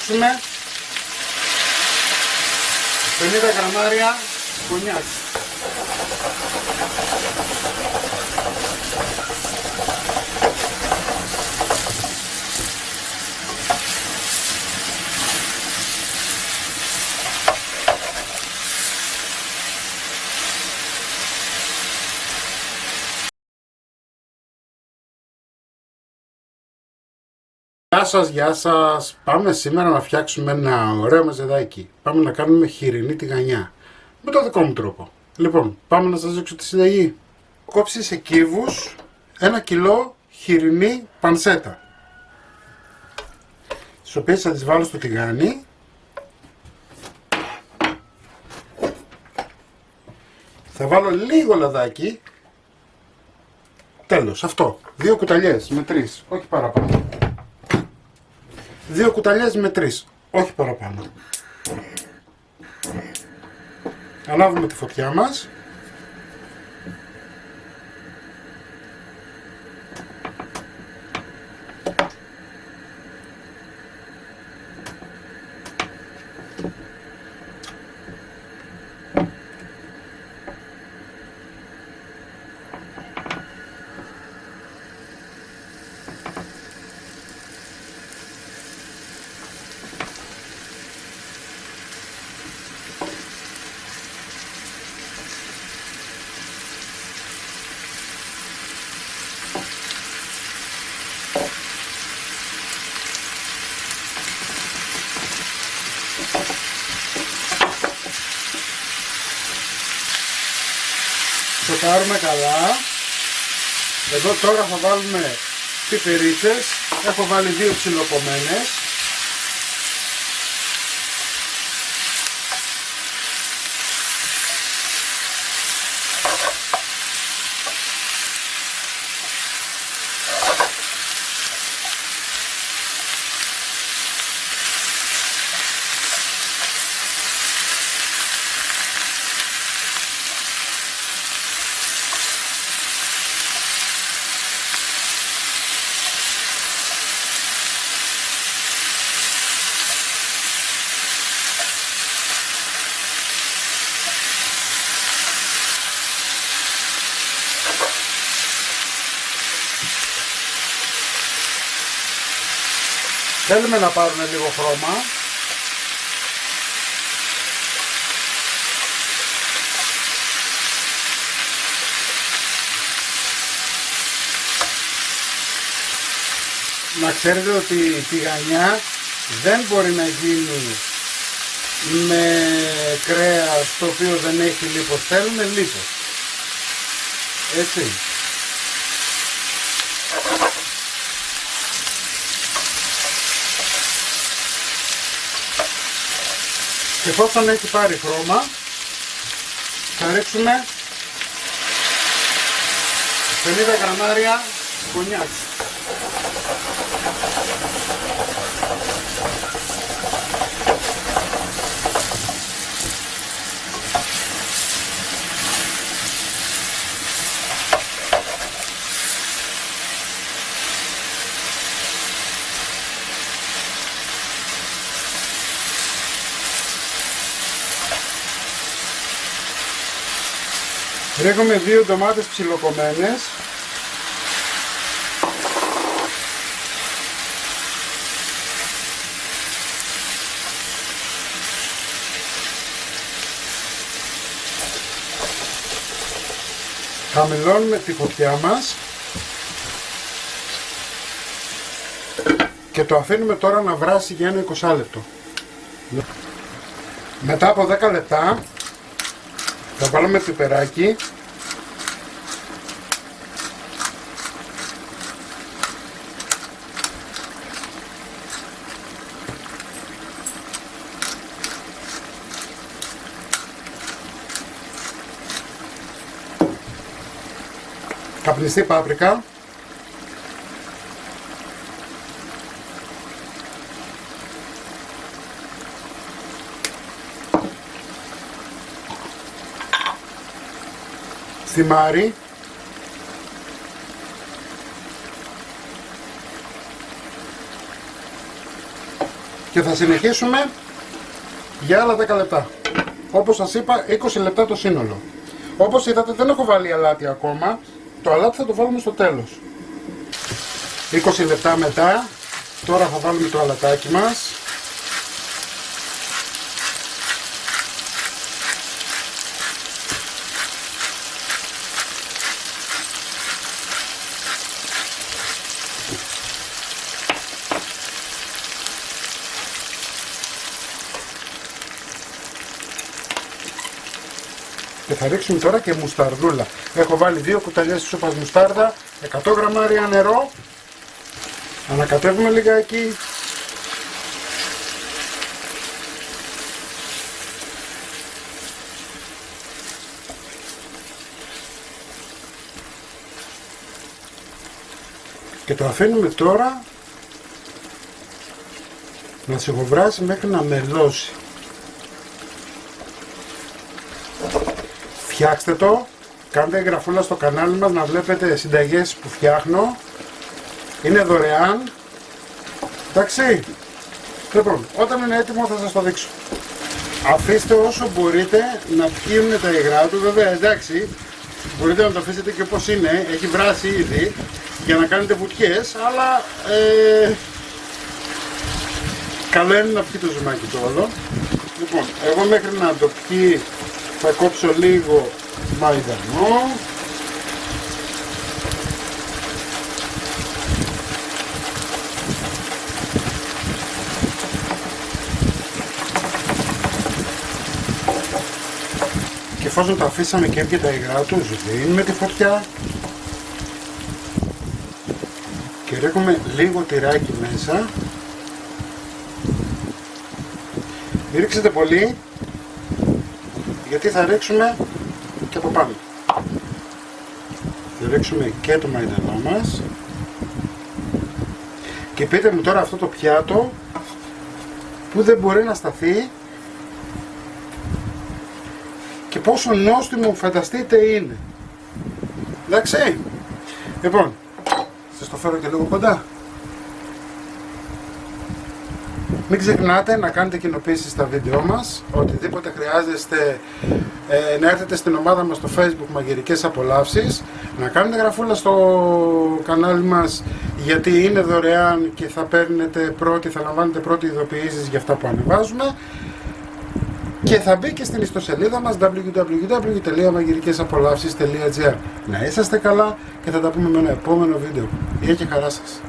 ρίξουμε 50 γραμμάρια κονιάκ. Γεια σας. Πάμε σήμερα να φτιάξουμε ένα ωραίο μεζεδάκι. Πάμε να κάνουμε χοιρινή τηγανιά. Με το δικό μου τρόπο. Λοιπόν, πάμε να σας δείξω τη συνταγή. Κόψει σε κύβους 1 κιλό χοιρινή πανσέτα, τις οποίες θα τις βάλω στο τηγάνι. Θα βάλω λίγο λαδάκι. Τέλος, αυτό. 2 κουταλιές με 3, όχι παραπάνω. 2 κουταλιές με 3, όχι παραπάνω. Ανάβουμε τη φωτιά μας. Σοκάρουμε καλά. Εδώ τώρα θα βάλουμε πιπερίτσες. Έχω βάλει 2 ψιλοκομμένες. Θέλουμε να πάρουν λίγο χρώμα. Να ξέρετε ότι η τηγανιά δεν μπορεί να γίνει με κρέας το οποίο δεν έχει λίπος. Θέλουμε λίπος. Έτσι. Και εφόσον έχει πάρει χρώμα, θα ρίξουμε 50 γραμμάρια κονιάκ. Ρίχνουμε 2 ντομάτες ψιλοκομμένες. Χαμηλώνουμε τη φωτιά μας και το αφήνουμε τώρα να βράσει για ένα 20 λεπτό. Μετά από 10 λεπτά θα βάλουμε πιπεράκι, καπνιστή πάπρικα, θυμάρι, Και θα συνεχίσουμε για άλλα 10 λεπτά. Όπως σας είπα, 20 λεπτά το σύνολο. Όπως είδατε, δεν έχω βάλει αλάτι ακόμα. Το αλάτι θα το βάλουμε στο τέλος. 20 λεπτά μετά, τώρα θα βάλουμε το αλατάκι μας. Και θα ρίξουμε τώρα και μουσταρδούλα. Έχω βάλει 2 κουταλιές σούπας μουστάρδα, 100 γραμμάρια νερό. Ανακατεύουμε λιγάκι. Και το αφήνουμε τώρα να σιγοβράσει μέχρι να μελώσει. Φτιάξτε το, κάντε εγγραφούλα στο κανάλι μας να βλέπετε συνταγές που φτιάχνω. Είναι δωρεάν. Εντάξει. Λοιπόν, όταν είναι έτοιμο θα σας το δείξω. Αφήστε όσο μπορείτε να πιούν τα υγρά του, βέβαια, εντάξει. Μπορείτε να το αφήσετε και όπως είναι, έχει βράσει ήδη, για να κάνετε βουτιές, αλλά καλό είναι να πιει το ζυμάκι το όλο. Λοιπόν, εγώ μέχρι να το πιει θα κόψω λίγο μαϊντανό. Και εφόσον τα αφήσαμε και έπιε τα υγρά του, σβήνουμε τη φωτιά και ρίχνουμε λίγο τυράκι μέσα. Μην ρίξετε πολύ, γιατί θα ρίξουμε και από πάνω. Θα ρίξουμε και το μαϊντανό μας. Και πείτε μου τώρα αυτό το πιάτο που δεν μπορεί να σταθεί και πόσο νόστιμο φανταστείτε είναι. Εντάξει. Λοιπόν, σας το φέρω και λίγο κοντά. Μην ξεχνάτε να κάνετε κοινοποίησεις στα βίντεό μας. Οτιδήποτε χρειάζεστε να έρθετε στην ομάδα μας στο Facebook Μαγειρικές Απολαύσεις. Να κάνετε γραφούλα στο κανάλι μας, γιατί είναι δωρεάν και θα θα λαμβάνετε πρώτοι ειδοποιήσεις για αυτά που ανεβάζουμε. Και θα μπει και στην ιστοσελίδα μας www.magirikesapolavsis.gr. Να είσαστε καλά και θα τα πούμε με ένα επόμενο βίντεο. Γεια και χαρά σας.